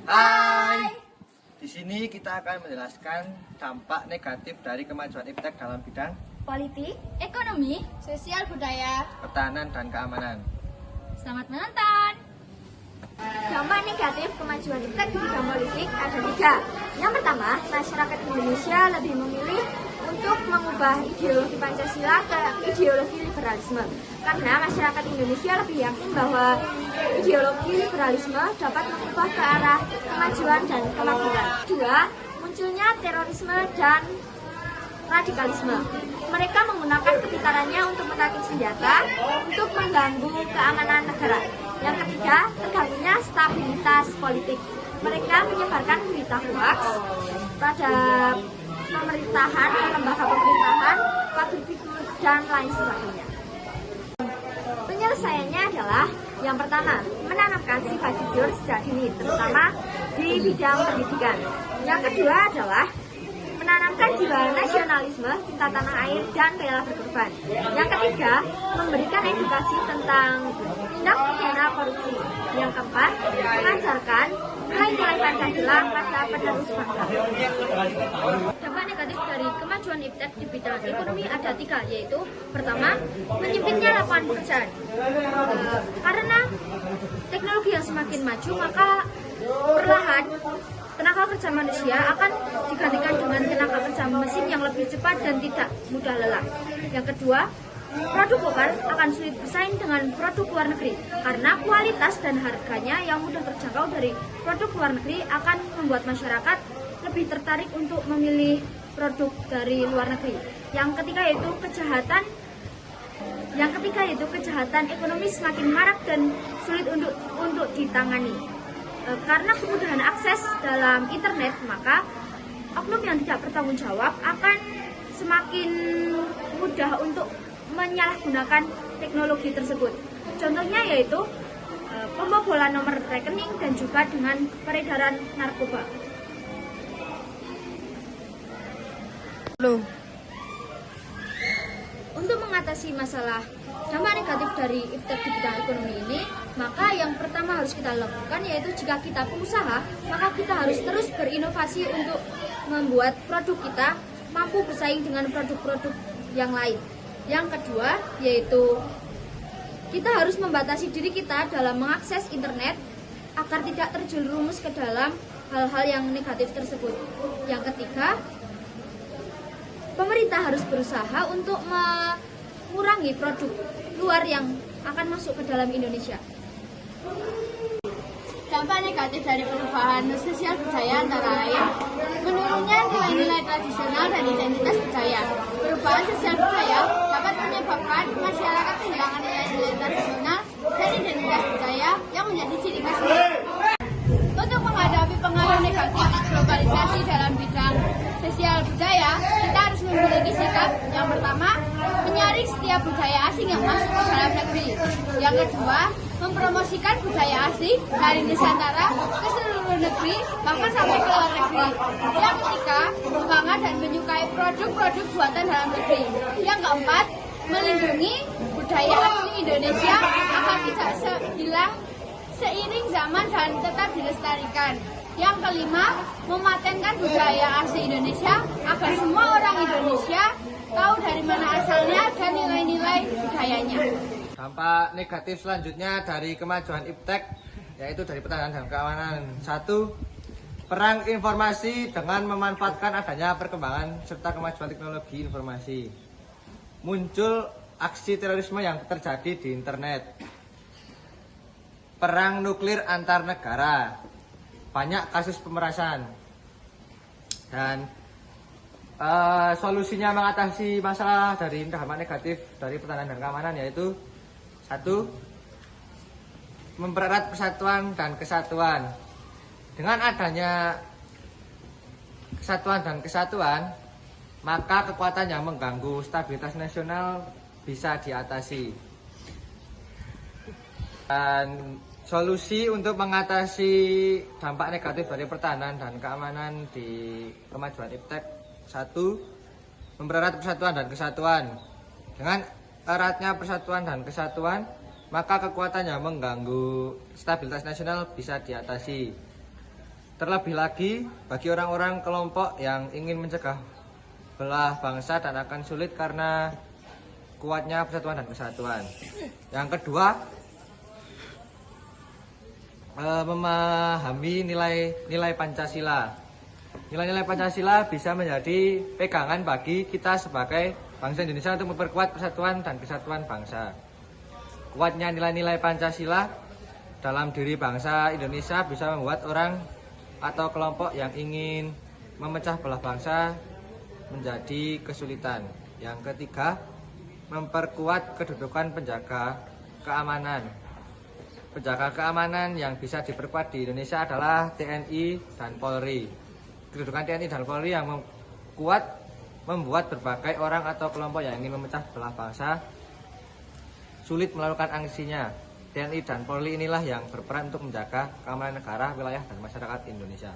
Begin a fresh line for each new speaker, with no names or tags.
Hai. Di sini kita akan menjelaskan dampak negatif dari kemajuan iptek dalam bidang
politik, ekonomi,
sosial budaya.
pertahanan dan keamanan.
Selamat menonton. Dampak negatif kemajuan iptek di bidang politik ada 3. Yang pertama, masyarakat Indonesia lebih memilih untuk mengubah ideologi Pancasila ke ideologi liberalisme. Karena masyarakat Indonesia lebih yakin bahwa ideologi liberalisme dapat mengubah ke arah kemajuan dan kemakmuran. 2. Munculnya terorisme dan radikalisme. Mereka menggunakan kepintarannya untuk merakit senjata untuk mengganggu keamanan negara. Yang ketiga, terganggunya stabilitas politik. Mereka menyebarkan berita hoax pada pemerintahan, lembaga pemerintahan, public figure, dan lain sebagainya. Penyelesaiannya adalah yang pertama, menanamkan sifat jujur sejak dini, terutama di bidang pendidikan. Yang kedua adalah menanamkan jiwa nasionalisme, cinta tanah air, dan rela berkorban. Yang ketiga, memberikan edukasi tentang tindak pidana korupsi. Yang keempat, mengajarkan nilai-nilai Pancasila pada penerus bangsa. Dampak negatif dari kemajuan iptek di bidang ekonomi ada 3, yaitu pertama, menyempitnya lapangan pekerjaan. Karena teknologi yang semakin maju, maka perlahan tenaga kerja manusia akan digantikan dengan tenaga kerja mesin yang lebih cepat dan tidak mudah lelah. Yang kedua, produk lokal akan sulit bersaing dengan produk luar negeri karena kualitas dan harganya yang mudah terjangkau dari produk luar negeri akan membuat masyarakat lebih tertarik untuk memilih produk dari luar negeri. Yang ketiga yaitu kejahatan ekonomi semakin marak dan sulit untuk ditangani. Karena kemudahan akses dalam internet, maka oknum yang tidak bertanggung jawab akan semakin mudah untuk menyalahgunakan teknologi tersebut. Contohnya yaitu pembobolan nomor rekening dan juga dengan peredaran narkoba. Untuk mengatasi masalah dampak negatif dari iptek di bidang ekonomi ini, maka yang pertama harus kita lakukan yaitu jika kita pengusaha, maka kita harus terus berinovasi untuk membuat produk kita mampu bersaing dengan produk-produk yang lain. Yang kedua yaitu kita harus membatasi diri kita dalam mengakses internet agar tidak terjerumus ke dalam hal-hal yang negatif tersebut. Yang ketiga, pemerintah harus berusaha untuk mengurangi produk luar yang akan masuk ke dalam Indonesia.
Dampak negatif dari perubahan sosial budaya antara lain menurunnya nilai-nilai tradisional dan identitas budaya. Perubahan sosial budaya dapat menyebabkan masyarakat kehilangan nilai-nilai tradisional dan identitas budaya yang menjadi ciri khas. Untuk menghadapi pengaruh negatif globalisasi dalam bidang sosial budaya, kita harus memiliki sikap yang pertama, menyaring setiap budaya asing yang masuk ke dalam negeri. Yang kedua, mempromosikan budaya asli dari Nusantara ke seluruh negeri, bahkan sampai ke luar negeri. Yang ketiga, membanggakan dan menyukai produk-produk buatan dalam negeri. Yang keempat, melindungi budaya asli Indonesia agar tidak hilang seiring zaman dan tetap dilestarikan. Yang kelima, mematenkan budaya asli Indonesia agar semua orang Indonesia tahu dari mana asalnya dan nilai-nilai budayanya.
Dampak negatif selanjutnya dari kemajuan iptek yaitu dari pertahanan dan keamanan. 1. Perang informasi dengan memanfaatkan adanya perkembangan serta kemajuan teknologi informasi. Muncul aksi terorisme yang terjadi di internet. Perang nuklir antar negara. Banyak kasus pemerasan. Dan solusinya mengatasi masalah dari dampak negatif dari pertahanan dan keamanan yaitu 1. Mempererat persatuan dan kesatuan. Dengan adanya kesatuan dan kesatuan, maka kekuatan yang mengganggu stabilitas nasional bisa diatasi. Dan solusi untuk mengatasi dampak negatif dari pertahanan dan keamanan di kemajuan iptek 1. Mempererat persatuan dan kesatuan. Dengan eratnya persatuan dan kesatuan, maka kekuatan yang mengganggu stabilitas nasional bisa diatasi. Terlebih lagi bagi orang-orang kelompok yang ingin mencegah belah bangsa dan akan sulit karena kuatnya persatuan dan kesatuan. Yang kedua, memahami nilai Pancasila. Nilai-nilai Pancasila bisa menjadi pegangan bagi kita sebagai bangsa Indonesia untuk memperkuat persatuan dan kesatuan bangsa. Kuatnya nilai-nilai Pancasila dalam diri bangsa Indonesia bisa membuat orang atau kelompok yang ingin memecah belah bangsa menjadi kesulitan. Yang ketiga, memperkuat kedudukan penjaga keamanan. Penjaga keamanan yang bisa diperkuat di Indonesia adalah TNI dan Polri. Kedudukan TNI dan Polri yang kuat membuat berbagai orang atau kelompok yang ingin memecah belah bangsa sulit melakukan aksinya. TNI dan Polri inilah yang berperan untuk menjaga keamanan negara, wilayah, dan masyarakat Indonesia.